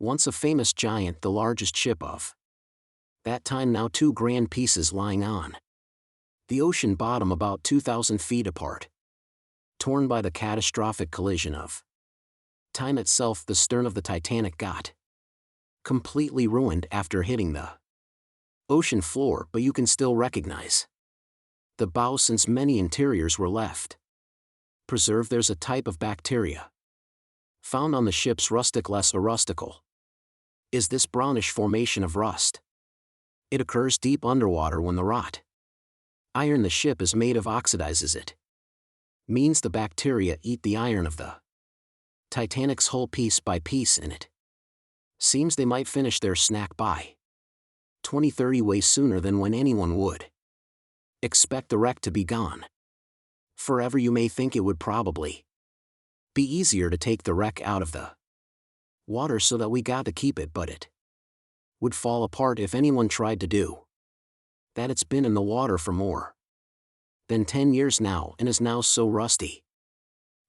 Once a famous giant, the largest ship of that time, now 2 grand pieces lying on the ocean bottom about 2,000 feet apart. Torn by the catastrophic collision of time itself, the stern of the Titanic got completely ruined after hitting the ocean floor, but you can still recognize the bow since many interiors were left preserved. There's a type of bacteria found on the ship's rustic less a rusticle. Is this brownish formation of rust? It occurs deep underwater when the wrought iron the ship is made of oxidizes it. Means the bacteria eat the iron of the Titanic's hull piece by piece in it. Seems they might finish their snack by 2030 way sooner than when anyone would expect the wreck to be gone forever. You may think it would probably be easier to take the wreck out of the water so that we got to keep it, but it would fall apart if anyone tried to do that. It's been in the water for more than 10 years now and is now so rusty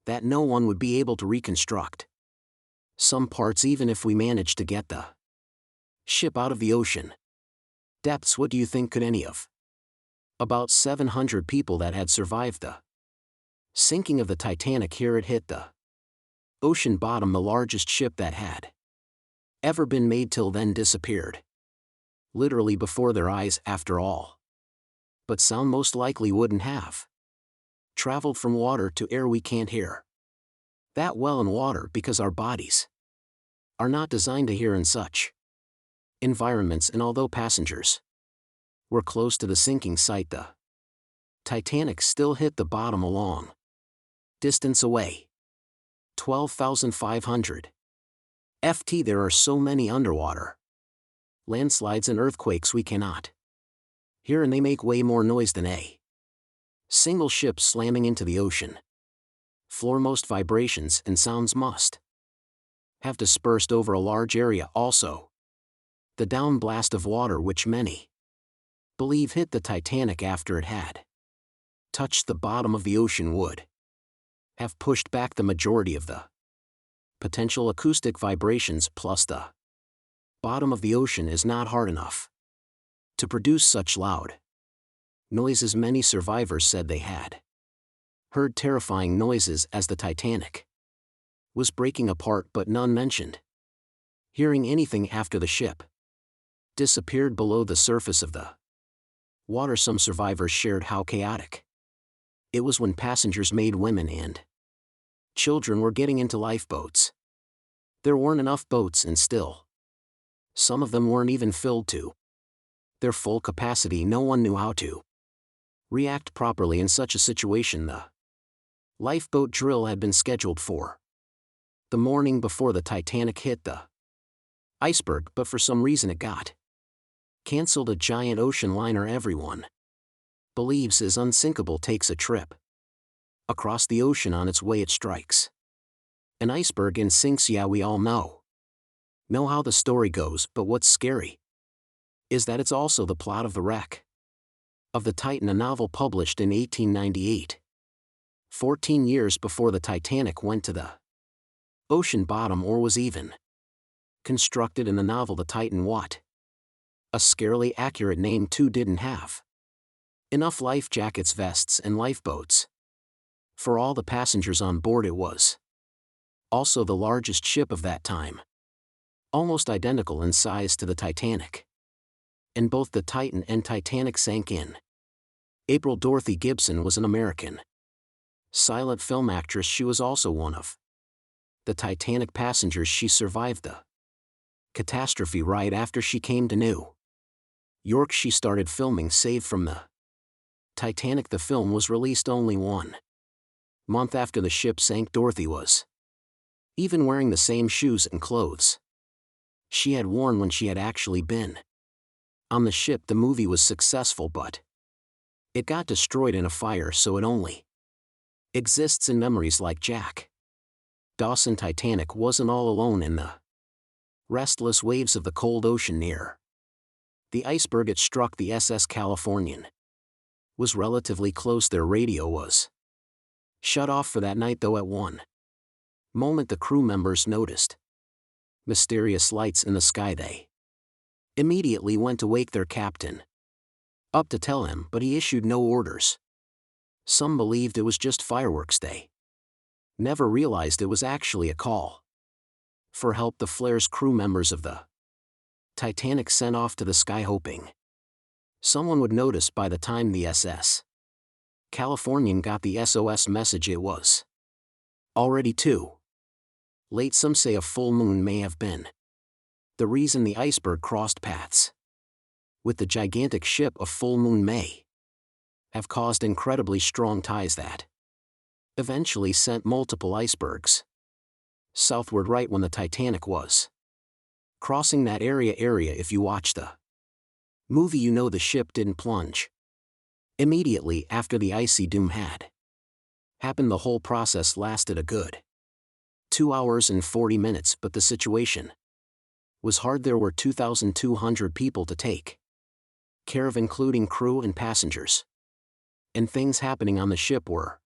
that no one would be able to reconstruct some parts even if we managed to get the ship out of the ocean depths. What do you think could any of about 700 people that had survived the sinking of the Titanic here it hit the ocean bottom, the largest ship that had ever been made till then, disappeared literally before their eyes after all. But sound most likely wouldn't have traveled from water to air. We can't hear that well in water because our bodies are not designed to hear in such environments, and although passengers were close to the sinking site, the Titanic still hit the bottom a long distance away, 12,500 ft. There are so many underwater landslides and earthquakes we cannot hear, and they make way more noise than a single ship slamming into the ocean floor. Most vibrations and sounds must have dispersed over a large area. Also, the down blast of water, which many believe hit the Titanic after it had touched the bottom of the ocean, would have pushed back the majority of the potential acoustic vibrations. Plus, the bottom of the ocean is not hard enough to produce such loud noises. Many survivors said they had heard terrifying noises as the Titanic was breaking apart, but none mentioned hearing anything after the ship disappeared below the surface of the water. Some survivors shared how chaotic it was when passengers, made women and children, were getting into lifeboats. There weren't enough boats, and still some of them weren't even filled to their full capacity. No one knew how to react properly in such a situation. The lifeboat drill had been scheduled for the morning before the Titanic hit the iceberg, but for some reason it got cancelled. A giant ocean liner everyone believes is unsinkable takes a trip across the ocean. On its way, it strikes an iceberg and sinks. Yeah, we all know how the story goes, but what's scary is that it's also the plot of The Wreck of the Titan, a novel published in 1898, 14 years before the Titanic went to the ocean bottom or was even constructed. In the novel, the Titan, what a scarily accurate name too, didn't have enough life jackets, vests, and lifeboats for all the passengers on board. It was also the largest ship of that time, almost identical in size to the Titanic, and both the Titan and Titanic sank in April. Dorothy Gibson was an American silent film actress. She was also one of the Titanic passengers. She survived the catastrophe right after she came to New York. She started filming Saved from the Titanic. The film was released only 1 month after the ship sank. Dorothy was even wearing the same shoes and clothes she had worn when she had actually been on the ship. The movie was successful, but it got destroyed in a fire, so it only exists in memories like Jack Dawson. Titanic wasn't all alone in the restless waves of the cold ocean. Near the iceberg it struck, the SS Californian was relatively close. Their radio was shut off for that night, though at one moment the crew members noticed Mysterious lights in the sky. They immediately went to wake their captain up to tell him, but he issued no orders. Some believed it was just fireworks. They never realized it was actually a call for help the flare's crew members of the Titanic sent off to the sky, hoping someone would notice. By the time the SS Californian got the SOS message, it was already too late. Some say a full moon may have been the reason the iceberg crossed paths with the gigantic ship. A full moon may have caused incredibly strong tides that eventually sent multiple icebergs southward right when the Titanic was crossing that area. If you watch the movie, you know the ship didn't plunge immediately after the icy doom had happened. The whole process lasted a good 2 hours and 40 minutes, but the situation was hard. There were 2,200 people to take care of, including crew and passengers. And things happening on the ship were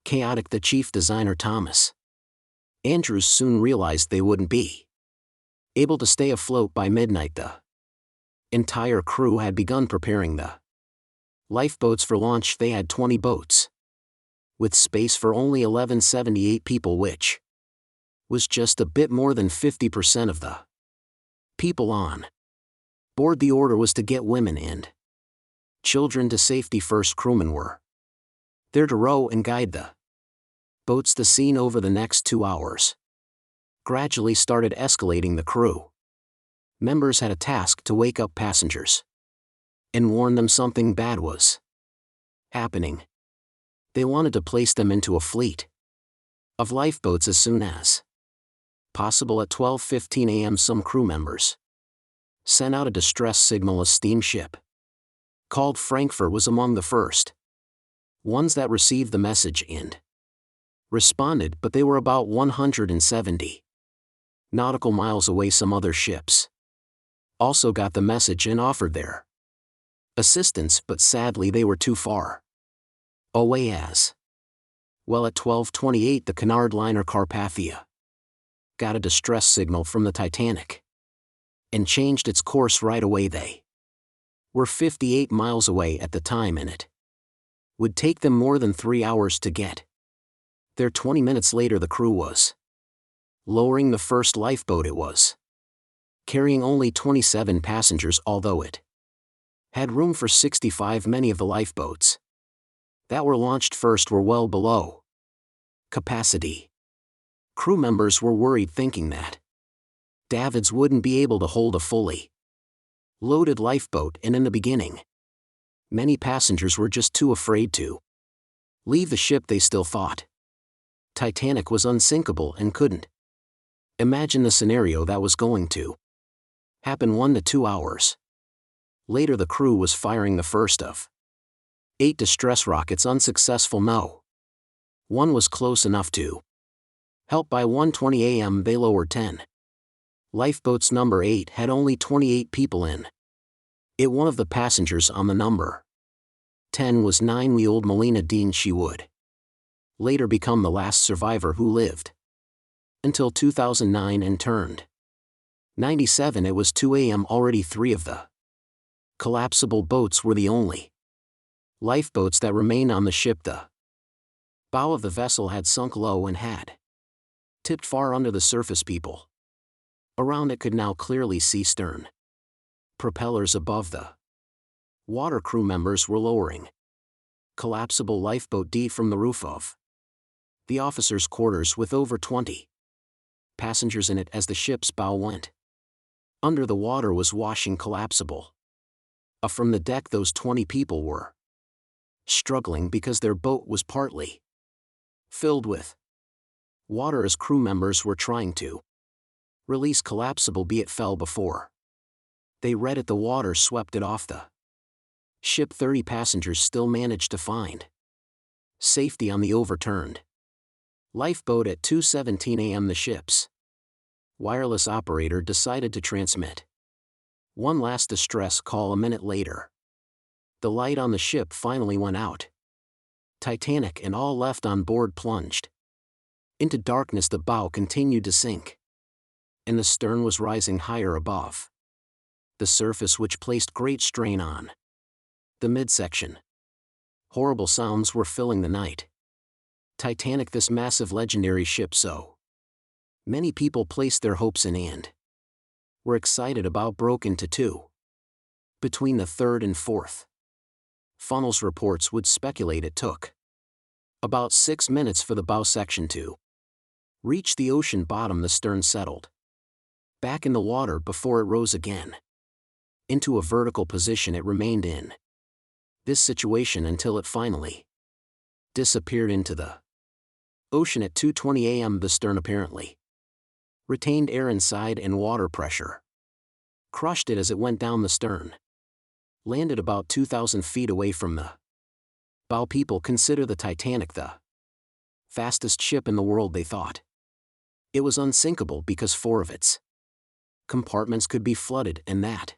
chaotic. The chief designer, Thomas Andrews, soon realized they wouldn't be able to stay afloat by midnight. The entire crew had begun preparing the lifeboats for launch. They had 20 boats with space for only 1,178 people, which was just a bit more than 50% of the people on board. The order was to get women and children to safety first. Crewmen were there to row and guide the boats. The scene over the next 2 hours gradually started escalating. The crew members had a task to wake up passengers and warn them something bad was happening. They wanted to place them into a fleet of lifeboats as soon as possible. At 12:15 a.m. some crew members sent out a distress signal. A steamship called Frankfurt was among the first ones that received the message and responded, but they were about 170 nautical miles away. Some other ships also got the message and offered their assistance, but sadly they were too far away as well. At 12:28 the Cunard liner Carpathia got a distress signal from the Titanic and changed its course right away. They were 58 miles away at the time, and it would take them more than 3 hours to get there. 20 minutes later the crew was lowering the first lifeboat. It was carrying only 27 passengers, although it had room for 65. Many of the lifeboats that were launched first were well below capacity. Crew members were worried, thinking that Davids wouldn't be able to hold a fully loaded lifeboat, and in the beginning, many passengers were just too afraid to leave the ship. They still thought Titanic was unsinkable and couldn't imagine the scenario that was going to happen. 1 to 2 hours later the crew was firing the first of 8 distress rockets. Unsuccessful. No one was close enough to help. By 1:20 a.m. they lowered 10 lifeboats. Number 8 had only 28 people in it. One of the passengers on the number 10 was 9-year-old Melina Dean. She would later become the last survivor who lived until 2009 and turned 97. It was 2 a.m. already. 3 of the collapsible boats were the only lifeboats that remained on the ship. The bow of the vessel had sunk low and had tipped far under the surface. People around it could now clearly see stern propellers above the water. Crew members were lowering collapsible lifeboat D from the roof of the officers' quarters with over 20 passengers in it. As the ship's bow went under, the water was washing collapsible from the deck. Those 20 people were struggling because their boat was partly filled with water. As crew members were trying to release collapsible B, it fell before they read it. The water swept it off the ship. 30 passengers still managed to find safety on the overturned lifeboat. At 2:17 a.m. the ship's wireless operator decided to transmit one last distress call. A minute later, the light on the ship finally went out. Titanic and all left on board plunged into darkness. The bow continued to sink, and the stern was rising higher above the surface, which placed great strain on the midsection. Horrible sounds were filling the night. Titanic, this massive legendary ship so many people placed their hopes in and were excited about, broke into two between the third and fourth funnels. Reports would speculate it took about 6 minutes for the bow section to reach the ocean bottom. The stern settled back in the water before it rose again into a vertical position. It remained in this situation until it finally disappeared into the ocean at 2:20 a.m. The stern apparently retained air inside, and water pressure crushed it as it went down. The stern landed about 2,000 feet away from the bow. People consider the Titanic the fastest ship in the world. They thought it was unsinkable because 4 of its compartments could be flooded, and that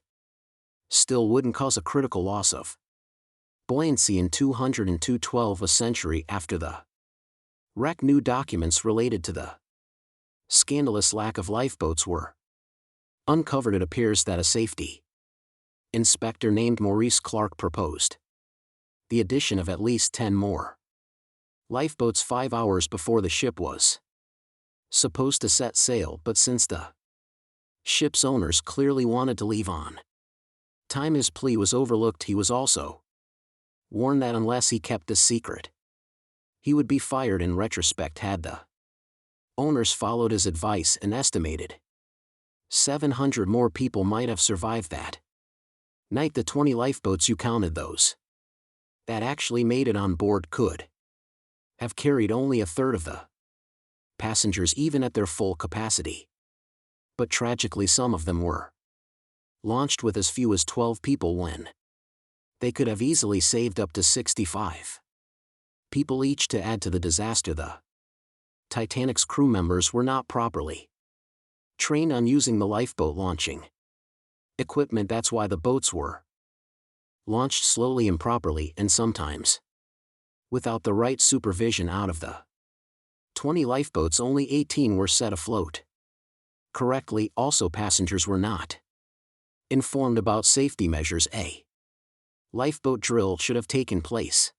still wouldn't cause a critical loss of buoyancy in 212. A century after the wreck, new documents related to the scandalous lack of lifeboats were uncovered. It appears that a safety inspector named Maurice Clark proposed the addition of at least 10 more lifeboats 5 hours before the ship was supposed to set sail, but since the ship's owners clearly wanted to leave on time, his plea was overlooked. He was also warned that unless he kept this secret, he would be fired. In retrospect, had the owners followed his advice, and estimated 700 more people might have survived that night. The 20 lifeboats, you counted those that actually made it on board, could have carried only a third of the passengers, even at their full capacity. But tragically, some of them were launched with as few as 12 people when they could have easily saved up to 65 people each. To add to the disaster, the Titanic's crew members were not properly trained on using the lifeboat launching equipment. That's why the boats were launched slowly, improperly, and sometimes without the right supervision. Out of the 20 lifeboats, only 18 were set afloat correctly. Also, passengers were not informed about safety measures. A lifeboat drill should have taken place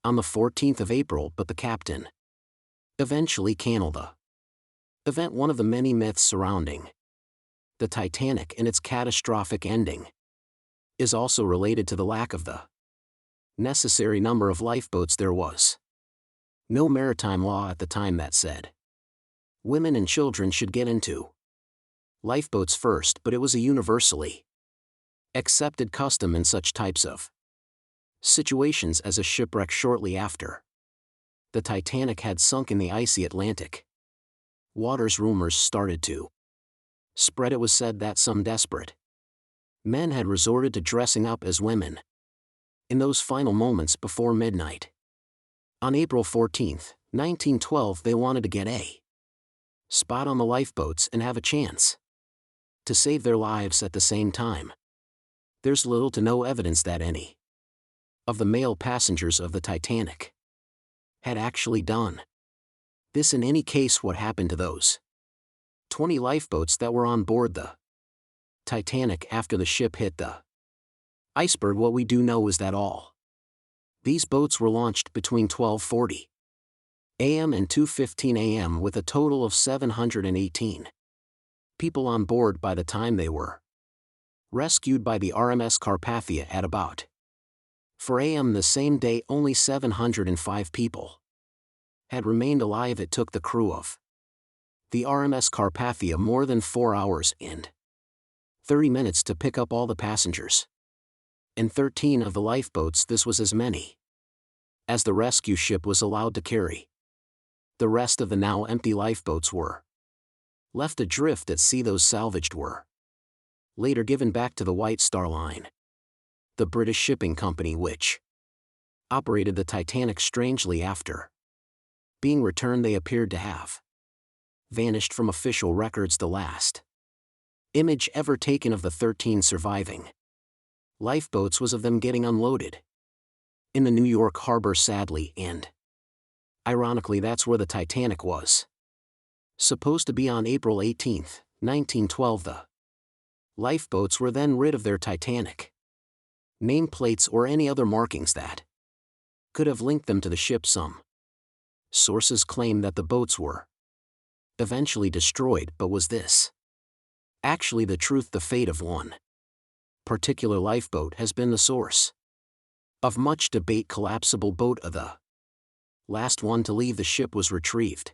on the 14th of April, but the captain eventually canceled the event. One of the many myths surrounding the Titanic and its catastrophic ending is also related to the lack of the necessary number of lifeboats. There was no maritime law at the time that said women and children should get into lifeboats first, but it was a universally accepted custom in such types of situations as a shipwreck shortly after the Titanic had sunk in the icy Atlantic waters. Rumors started to spread. It was said that some desperate men had resorted to dressing up as women in those final moments before midnight. On April 14, 1912, they wanted to get a spot on the lifeboats and have a chance to save their lives at the same time. There's little to no evidence that any of the male passengers of the Titanic had actually done this. In any case, what happened to those 20 lifeboats that were on board the Titanic after the ship hit the iceberg? What we do know is that all these boats were launched between 12:40 a.m. and 2:15 a.m. with a total of 718 people on board by the time they were rescued by the RMS Carpathia at about 4 a.m. the same day. Only 705 people had remained alive. It took the crew of the RMS Carpathia more than 4 hours and 30 minutes to pick up all the passengers and 13 of the lifeboats. This was as many as the rescue ship was allowed to carry. The rest of the now empty lifeboats were left adrift at sea. Those salvaged were later given back to the White Star Line, the British shipping company which operated the Titanic. Strangely, after being returned, they appeared to have vanished from official records. The last image ever taken of the 13 surviving lifeboats was of them getting unloaded in the New York harbor. Sadly and ironically, that's where the Titanic was supposed to be on April 18, 1912 The lifeboats were then rid of their Titanic nameplates or any other markings that could have linked them to the ship. Some sources claim that the boats were eventually destroyed, but was this actually the truth? The fate of one particular lifeboat has been the source of much debate. Collapsible boat the last one to leave the ship was retrieved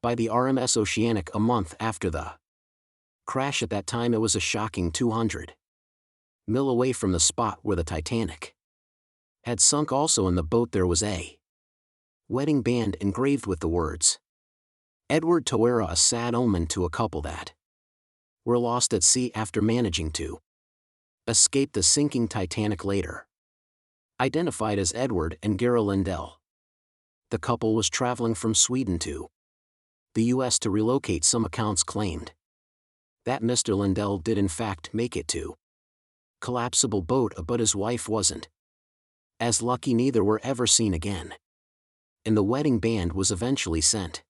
by the RMS Oceanic a month after the crash. At that time it was a shocking 200 mil away from the spot where the Titanic had sunk. Also in the boat there was a wedding band engraved with the words Edward Tawera, a sad omen to a couple that were lost at sea after managing to escape the sinking Titanic, later identified as Edward and Gara Lindell. The couple was traveling from Sweden to the US to relocate. Some accounts claimed that Mr. Lindell did in fact make it to collapsible boat, but his wife wasn't as lucky. Neither were ever seen again, and the wedding band was eventually sent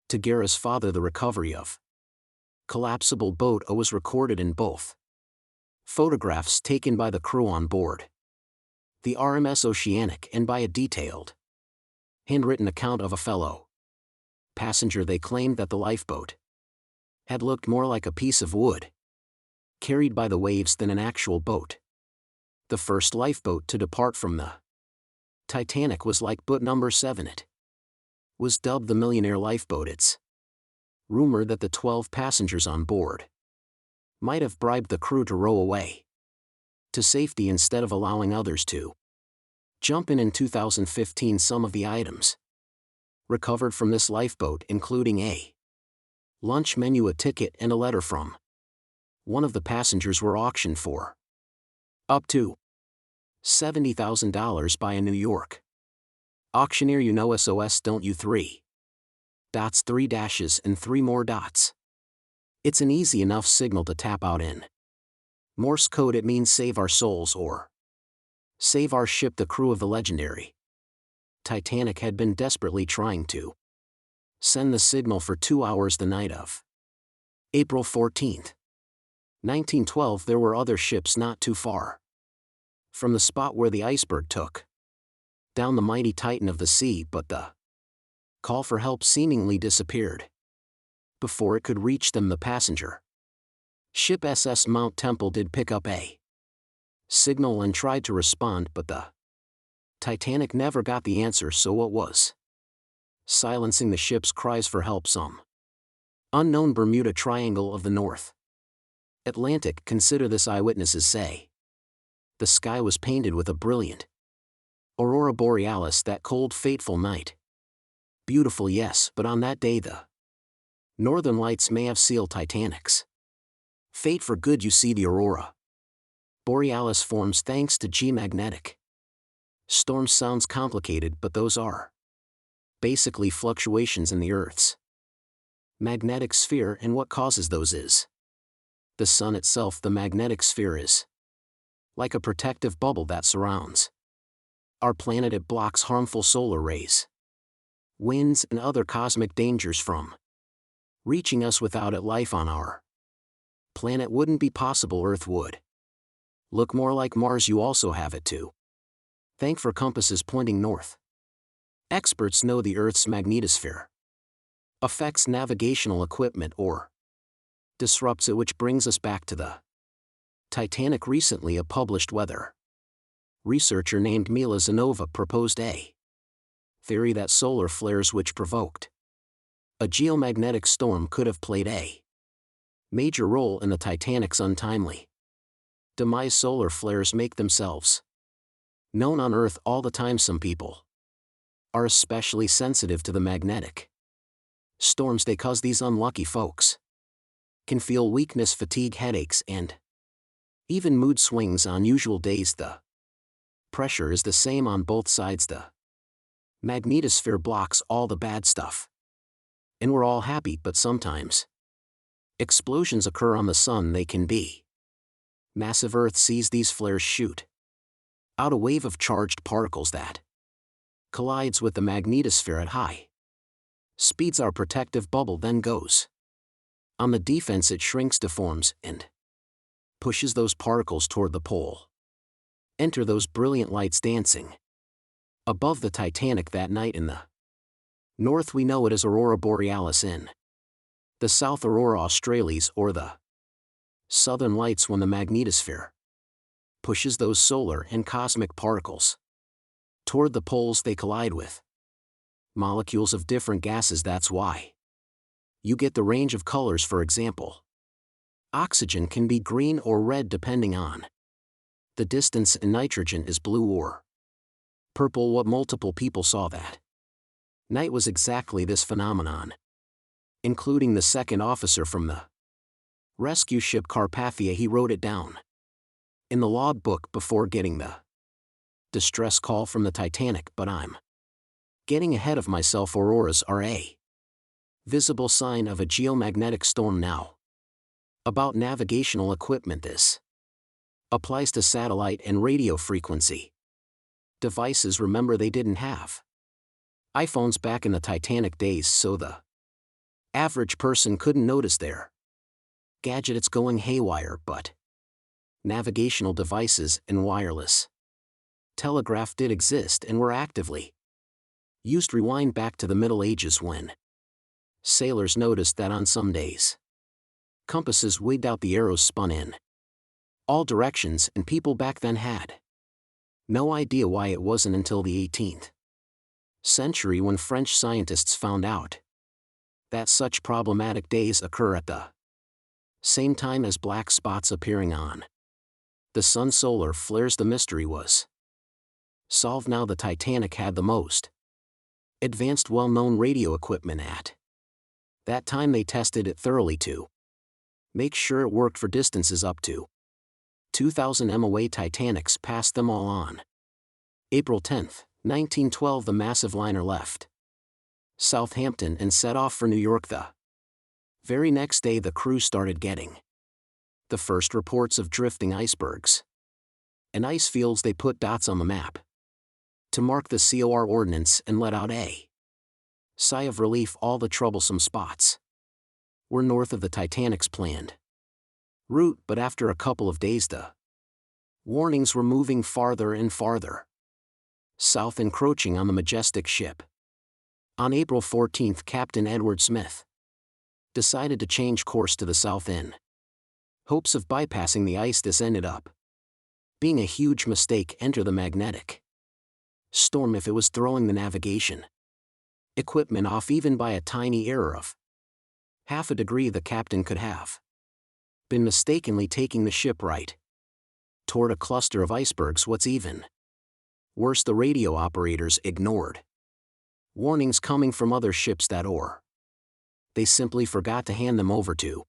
to Gara's father. The recovery of collapsible boat was recorded in both photographs taken by the crew on board the RMS Oceanic and by a detailed handwritten account of a fellow passenger. They claimed that the lifeboat had looked more like a piece of wood carried by the waves than an actual boat. The first lifeboat to depart from the Titanic was like boat number 7. It was dubbed the Millionaire Lifeboat. It's rumored that the 12 passengers on board might have bribed the crew to row away to safety instead of allowing others to jump in. In 2015, some of the items recovered from this lifeboat, including a lunch menu, a ticket, and a letter from one of the passengers, were auctioned for up to $70,000 by a New York auctioneer. You know SOS, don't you? 3 dots, 3 dashes, and 3 more dots. It's an easy enough signal to tap out in Morse code. It means save our souls or save our ship. The crew of the legendary Titanic had been desperately trying to send the signal for 2 hours the night of April 14, 1912. There were other ships not too far from the spot where the iceberg took down the mighty Titan of the sea, but the call for help seemingly disappeared before it could reach them. The passenger ship SS Mount Temple did pick up a signal and tried to respond, but the Titanic never got the answer, so what was silencing the ship's cries for help? Some unknown Bermuda Triangle of the North Atlantic. Consider this. Eyewitnesses say the sky was painted with a brilliant aurora borealis that cold, fateful night. Beautiful, yes, but on that day the northern lights may have sealed Titanic's fate for good. You see, the aurora borealis forms thanks to G-magnetic storms. Sounds complicated, but those are basically fluctuations in the Earth's magnetic sphere, and what causes those is the sun itself. The magnetic sphere is like a protective bubble that surrounds our planet. It blocks harmful solar rays, winds, and other cosmic dangers from reaching us. Without it, life on our planet wouldn't be possible. Earth would look more like Mars. You also have it to thank for compasses pointing north. Experts know the Earth's magnetosphere affects navigational equipment or disrupts it, which brings us back to the Titanic. Recently, a published weather researcher named Mila Zanova proposed a theory that solar flares which provoked a geomagnetic storm could have played a major role in the Titanic's untimely demise. Solar flares make themselves known on Earth all the time. Some people are especially sensitive to the magnetic storms they cause. These unlucky folks can feel weakness, fatigue, headaches, and even mood swings on usual days. The pressure is the same on both sides. The magnetosphere blocks all the bad stuff, and we're all happy, but sometimes explosions occur on the sun. They can be massive. Earth sees these flares shoot out a wave of charged particles that collides with the magnetosphere at high speeds. Our protective bubble then goes On the defense, it shrinks, deforms, and pushes those particles toward the pole. Enter those brilliant lights dancing above the Titanic that night. In the north, we know it as Aurora Borealis. In the south, Aurora Australis, or the southern lights, when the magnetosphere pushes those solar and cosmic particles toward the poles. They collide with molecules of different gases. That's why you get the range of colors. For example, oxygen can be green or red depending on the distance, and nitrogen is blue or purple. What multiple people saw that night was exactly this phenomenon, including the second officer from the rescue ship Carpathia. He wrote it down in the logbook before getting the distress call from the Titanic. But I'm getting ahead of myself. Auroras are a visible sign of a geomagnetic storm. Now, about navigational equipment. This applies to satellite and radio frequency devices. Remember, they didn't have iPhones back in the Titanic days, so the average person couldn't notice their gadgets going haywire. But navigational devices and wireless telegraph did exist and were actively used. Rewind back to the Middle Ages, when sailors noticed that on some days compasses wigged out, the arrows spun in all directions, and people back then had no idea why. It wasn't until the 18th century when French scientists found out that such problematic days occur at the same time as black spots appearing on the sun. Solar flares. The mystery was solved. Now, the Titanic had the most advanced, well-known radio equipment. At that time, they tested it thoroughly to make sure it worked for distances up to 2,000 MOA. Titanics passed them all on April 10, 1912. The massive liner left Southampton and set off for New York. The very next day, the crew started getting the first reports of drifting icebergs and ice fields. They put dots on the map to mark the COR ordnance and let out a sigh of relief. All the troublesome spots were north of the Titanic's planned route, but after a couple of days, the warnings were moving farther and farther south, encroaching on the majestic ship. On April 14, Captain Edward Smith decided to change course to the south in hopes of bypassing the ice. This ended up being a huge mistake. Enter the magnetic storm. If it was throwing the navigation equipment off even by a tiny error of half a degree, the captain could have been mistakenly taking the ship right toward a cluster of icebergs. What's even worse, the radio operators ignored warnings coming from other ships that or they simply forgot to hand them over to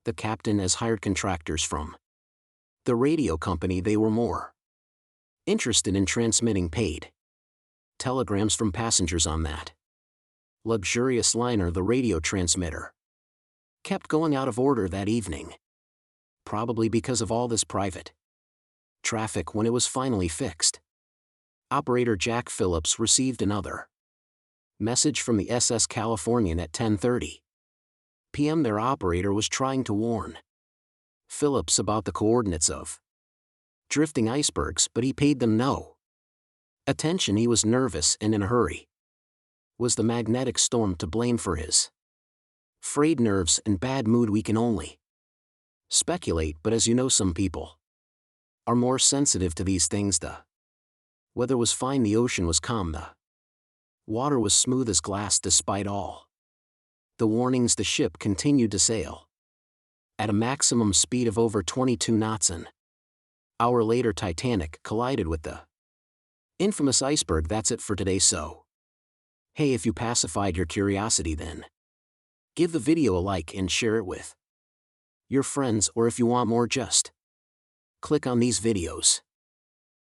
the captain as hired contractors from the radio company. They were more interested in transmitting paid telegrams from passengers on that luxurious liner. The radio transmitter kept going out of order that evening, probably because of all this private traffic. When it was finally fixed, operator Jack Phillips received another message from the SS Californian at 10:30 p.m. Their operator was trying to warn Phillips about the coordinates of drifting icebergs, but he paid them no attention. He was nervous and in a hurry. Was the magnetic storm to blame for his frayed nerves and bad mood? We can only speculate, but as you know, some people are more sensitive to these things. The weather was fine, the ocean was calm, the water was smooth as glass. Despite all the warnings, the ship continued to sail at a maximum speed of over 22 knots. An hour later, Titanic collided with the infamous iceberg. That's it for today. So, hey, if you pacified your curiosity, then give the video a like and share it with your friends, or if you want more, just click on these videos.